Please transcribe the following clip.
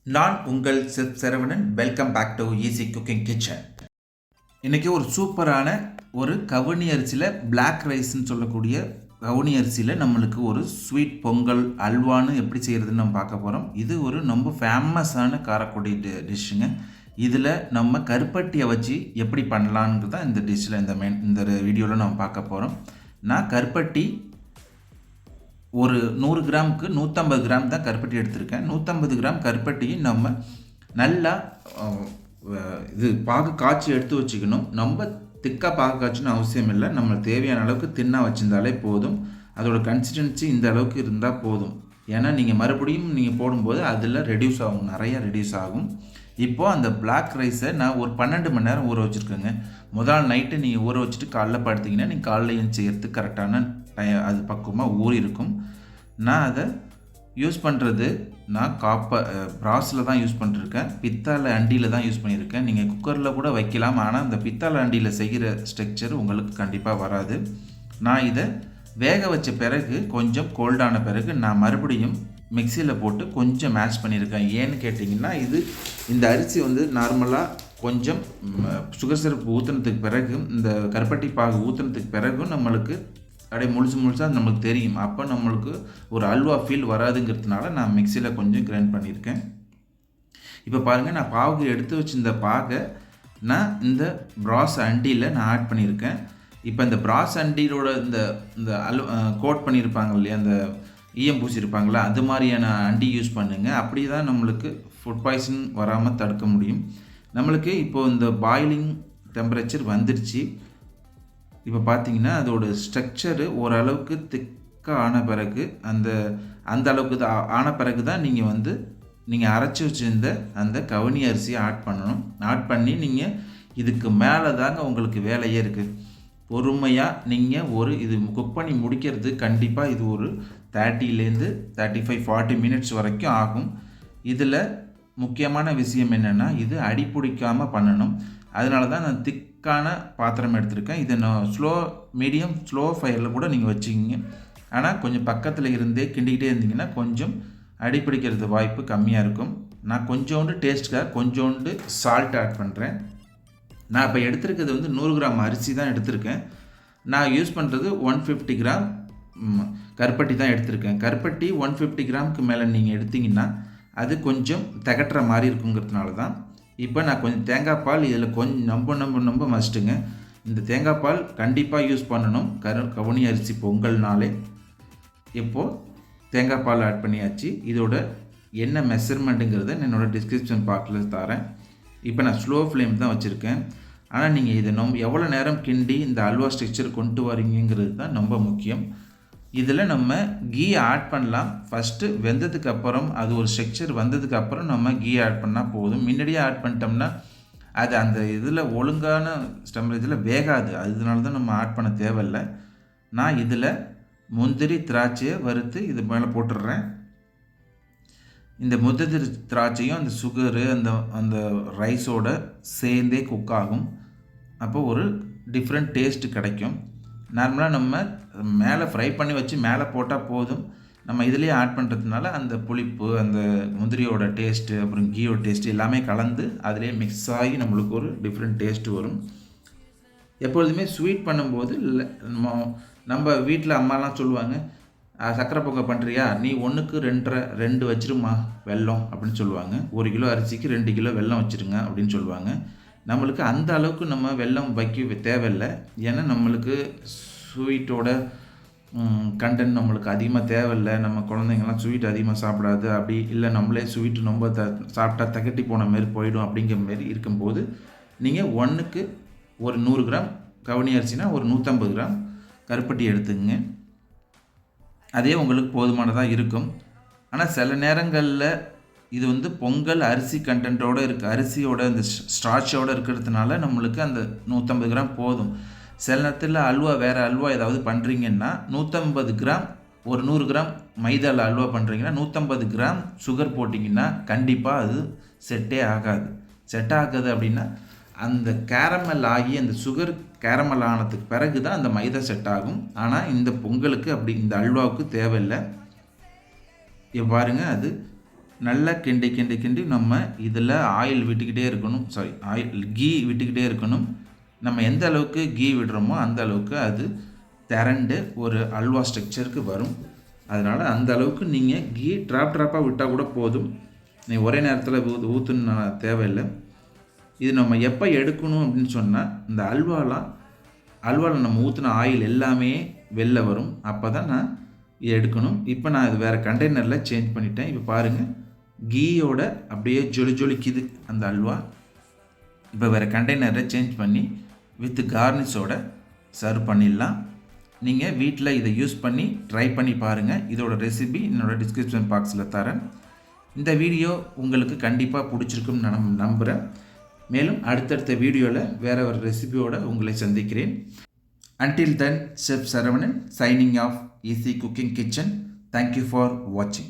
நான் உங்கள் Saravanan. Welcome back to easy cooking kitchen. இன்றைக்கி ஒரு சூப்பரான ஒரு கவுனி அரிசியில் பிளாக் ரைஸ்ன்னு சொல்லக்கூடிய கவுனி அரிசியில் நம்மளுக்கு ஒரு ஸ்வீட் பொங்கல் அல்வான்னு எப்படி செய்கிறதுன்னு நம்ம பார்க்க போகிறோம். இது ஒரு ரொம்ப ஃபேமஸான காரைக்குடி டிஷ்ஷுங்க. இதில் நம்ம கருப்பட்டியை வச்சு எப்படி பண்ணலான்றது தான் இந்த டிஷ்ஷில் இந்த வீடியோவில் நம்ம பார்க்க போகிறோம். நான் கருப்பட்டி ஒரு 100 கிராமுக்கு 150 கிராம் தான் கருப்பட்டி எடுத்திருக்கேன். 150 கிராம் கருப்பட்டியும் நம்ம நல்லா இது பாகு காய்ச்சி எடுத்து வச்சுக்கணும். நம்ம திக்காக பாகு காய்ச்சணும் அவசியம் இல்லை. நம்மளுக்கு தேவையான அளவுக்கு தின்னாக வச்சுருந்தாலே போதும். அதோட கன்சிஸ்டன்சி இந்த அளவுக்கு இருந்தால் போதும். ஏன்னா நீங்கள் மறுபடியும் நீங்கள் போடும்போது அதில் ரெடியூஸ் ஆகும், நிறையா ரெடியூஸ் ஆகும். இப்போது அந்த பிளாக் ரைஸை நான் ஒரு 12 மணி நேரம் ஊற வச்சுருக்கேங்க. முதல் நைட்டு நீங்கள் ஊற வச்சுட்டு காலைல படுத்திங்கன்னா நீங்கள் காலைல ஏன் செய்கிறதுக்கு கரெக்டான அது பக்குவமாக ஊறி இருக்கும். நான் அதை யூஸ் பண்ணுறது நான் பிராஸில் தான் யூஸ் பண்ணிருக்கேன். பித்தளை அண்டியில் தான் யூஸ் பண்ணியிருக்கேன். நீங்கள் குக்கரில் கூட வைக்கலாம், ஆனால் அந்த பித்தளை அண்டியில் செய்கிற ஸ்ட்ரக்சர் உங்களுக்கு கண்டிப்பாக வராது. நான் இதை வேக வச்ச பிறகு கொஞ்சம் கோல்டான பிறகு நான் மறுபடியும் மிக்சியில் போட்டு கொஞ்சம் மேஷ் பண்ணியிருக்கேன். ஏன்னு கேட்டிங்கன்னா இந்த அரிசி நார்மலாக கொஞ்சம் சுகர் சிரப் ஊற்றுனதுக்கு பிறகு இந்த கருப்பட்டி பாகு ஊற்றுனதுக்கு பிறகும் நம்மளுக்கு அப்படியே முழுசாக நம்மளுக்கு தெரியும். அப்போ நம்மளுக்கு ஒரு அல்வா ஃபீல் வராதுங்கிறதுனால நான் மிக்சியில் கொஞ்சம் கிரைண்ட் பண்ணியிருக்கேன். இப்போ பாருங்கள், நான் பாகு எடுத்து வச்சுருந்த பாகை நான் இந்த பிராஸ் அண்டியில் நான் ஆட் பண்ணியிருக்கேன். இப்போ இந்த பிராஸ் அண்டியோட இந்த கோட் பண்ணியிருப்பாங்க இல்லையா, அந்த ஈயம் பூசியிருப்பாங்களா, அது மாதிரியான அண்டி யூஸ் பண்ணுங்கள். அப்படி தான் நம்மளுக்கு ஃபுட் பாய்சன் வராமல் தடுக்க முடியும். நம்மளுக்கு இப்போது இந்த பாயிலிங் டெம்பரேச்சர் வந்துடுச்சு. இப்போ பார்த்தீங்கன்னா அதோட ஸ்ட்ரக்சரு ஓரளவுக்கு திக்காக ஆன பிறகு அந்த அளவுக்கு ஆன பிறகு தான் நீங்கள் அரைச்சி வச்சுருந்த அந்த கவுனி அரிசியை ஆட் பண்ணணும். ஆட் பண்ணி நீங்கள் இதுக்கு மேலே தாங்க உங்களுக்கு வேலையே இருக்குது. பொறுமையாக நீங்கள் இது குக் பண்ணி முடிக்கிறது கண்டிப்பாக இது ஒரு 30லேருந்து 35-40 மினிட்ஸ் வரைக்கும் ஆகும். இதில் முக்கியமான விஷயம் என்னென்னா, இது அடி பிடிக்காமல் பண்ணணும். அதனால தான் நான் திக்கான பாத்திரம் எடுத்திருக்கேன். இதை நான் மீடியம் ஸ்லோ ஃபயரில் கூட நீங்கள் வச்சுக்கிங்க. ஆனால் கொஞ்சம் பக்கத்தில் இருந்தே கிண்டிக்கிட்டே இருந்தீங்கன்னா கொஞ்சம் அடிப்பிடிக்கிறது வாய்ப்பு கம்மியாக இருக்கும். நான் கொஞ்சோண்டு டேஸ்ட்டுக்காக கொஞ்சோண்டு சால்ட் ஆட் பண்ணுறேன். நான் இப்போ எடுத்துருக்கிறது 100 கிராம் அரிசி தான் எடுத்திருக்கேன். நான் யூஸ் பண்ணுறது 150 கிராம் கருப்பட்டி தான் எடுத்திருக்கேன். கருப்பட்டி 150 கிராமுக்கு மேலே நீங்கள் எடுத்திங்கன்னா அது கொஞ்சம் திகட்டுற மாதிரி இருக்குங்கிறதுனால தான். இப்போ நான் கொஞ்சம் தேங்காய் பால் இதில் கொஞ்சம் ரொம்ப மஸ்ட்டுங்க. இந்த தேங்காய் பால் கண்டிப்பாக யூஸ் பண்ணணும் கவுனி அரிசி பொங்கல்னாலே. இப்போது தேங்காய் பால் ஆட் பண்ணியாச்சு. இதோட என்ன மெஷர்மெண்ட்டுங்கிறத என்னோடய டிஸ்கிரிப்ஷன் பாக்ஸில் தரேன். இப்போ நான் ஸ்லோ ஃப்ளேம் தான் வச்சுருக்கேன். ஆனால் நீங்கள் இதை எவ்வளோ நேரம் கிண்டி இந்த அல்வா ஸ்ட்ரக்சர் கொண்டு வரீங்கிறது தான் ரொம்ப முக்கியம். இதில் நம்ம கீ ஆட் பண்ணலாம். ஃபஸ்ட்டு வெந்ததுக்கு அப்புறம் அது ஒரு ஸ்ட்ரக்சர் வந்ததுக்கு அப்புறம் நம்ம கீ ஆட் பண்ணால் போதும். முன்னாடியே ஆட் பண்ணிட்டோம்னா அது அந்த இதில் ஒழுங்கான ஸ்டெம்பரேச்சரில் வேகாது. அதனால தான் நம்ம ஆட் பண்ண தேவையில்லை. நான் இதில் முந்திரி திராட்சையை வறுத்து இது மேலே போட்டுடுறேன். இந்த முந்திரி திராட்சையும் அந்த சுகரு அந்த ரைஸோட சேர்ந்தே குக் ஆகும். அப்போ ஒரு டிஃப்ரெண்ட் டேஸ்ட்டு கிடைக்கும். நார்மலாக நம்ம மேலே ஃப்ரை பண்ணி வச்சு மேலே போட்டால் போதும். நம்ம இதிலேயே ஆட் பண்ணுறதுனால அந்த புளிப்பு, அந்த முந்திரியோட டேஸ்ட்டு, அப்புறம் கீயோட டேஸ்ட்டு எல்லாமே கலந்து அதிலே மிக்ஸ் ஆகி நம்மளுக்கு ஒரு டிஃப்ரெண்ட் டேஸ்ட்டு வரும். எப்பொழுதுமே ஸ்வீட் பண்ணும்போது நம்ம வீட்டில் அம்மாலாம் சொல்லுவாங்க, சக்கரை பொங்கல் பண்ணுறியா, நீ 1க்கு 2 வச்சிருமா வெல்லம் அப்படின்னு சொல்லுவாங்க. 1 கிலோ அரிசிக்கு 2 கிலோ வெல்லம் வச்சுருங்க அப்படின்னு சொல்லுவாங்க. நம்மளுக்கு அந்த அளவுக்கு நம்ம வெல்லம் வைக்க தேவையில்லை. ஏன்னா நம்மளுக்கு ஸ்வீட்டோட கண்டென்ட் நம்மளுக்கு அதிகமாக தேவையில்லை. நம்ம குழந்தைங்கள்லாம் ஸ்வீட் அதிகமாக சாப்பிடாது, அப்படி இல்லை நம்மளே ஸ்வீட்டு ரொம்ப சாப்பிட்டா தகட்டி போன மாரி போயிடும் அப்படிங்கிற மாரி இருக்கும்போது நீங்கள் 1க்கு ஒரு 100 கிராம் கவுனி அரிசினா ஒரு 150 கிராம் கருப்பட்டி எடுத்துங்க. அதே உங்களுக்கு போதுமானதாக இருக்கும். ஆனால் சில நேரங்களில் இது பொங்கல் அரிசி கண்டென்ட்டோடு இருக்குது, அரிசியோட இந்த ஸ்டார்ச்சோடு இருக்கிறதுனால நம்மளுக்கு அந்த 150 கிராம் போதும். சில நேரத்தில் வேறு அல்வா ஏதாவது பண்ணுறீங்கன்னா 150 கிராம் ஒரு 100 கிராம் மைதாவில் அல்வா பண்ணுறீங்கன்னா 150 கிராம் சுகர் போட்டிங்கன்னா கண்டிப்பாக அது செட்டே ஆகாது. செட் ஆகாது அப்படின்னா அந்த கேரமல் ஆகி அந்த சுகர் கேரமல் ஆனதுக்கு பிறகு தான் அந்த மைதா செட் ஆகும். ஆனால் இந்த பொங்கலுக்கு அப்படி இந்த அல்வாவுக்கு தேவையில்லை. பாருங்கள், அது நல்லா கிண்டி கிண்டி கிண்டி நம்ம இதில் ஆயில் விட்டுக்கிட்டே இருக்கணும், கீ விட்டுக்கிட்டே இருக்கணும். நம்ம எந்த அளவுக்கு கீ விடுறோமோ அந்த அளவுக்கு அது திரண்டு ஒரு அல்வா ஸ்ட்ரக்சருக்கு வரும். அதனால் அந்த அளவுக்கு நீங்கள் கீ ட்ராப்பாக விட்டால் கூட போதும். ஒரே நேரத்தில் ஊற்றுன்னு தேவையில்லை. இது நம்ம எப்போ எடுக்கணும் அப்படின்னு சொன்னால், இந்த அல்வாவில் நம்ம ஊற்றின ஆயில் எல்லாமே வெளில வரும். அப்போ தான் நான் இதை எடுக்கணும். இப்போ நான் இது வேறு கண்டெய்னரில் சேஞ்ச் பண்ணிட்டேன். இப்போ பாருங்கள், கீயோட அப்படியே ஜொலிக்குது அந்த அல்வா. இப்போ வேறு கண்டெய்னரை சேஞ்ச் பண்ணி வித் கார்னிஷோட சர்வ் பண்ணிடலாம். நீங்கள் வீட்டில் இதை யூஸ் பண்ணி ட்ரை பண்ணி பாருங்கள். இதோட ரெசிபி என்னோடய டிஸ்கிரிப்ஷன் பாக்ஸில் தரேன். இந்த வீடியோ உங்களுக்கு கண்டிப்பாக பிடிச்சிருக்குன்னு நான் நம்புகிறேன். மேலும் அடுத்தடுத்த வீடியோவில் வேறு ஒரு ரெசிபியோடு உங்களை சந்திக்கிறேன். Until then, Chef Saravanan signing off Easy Cooking Kitchen. Thank you for watching.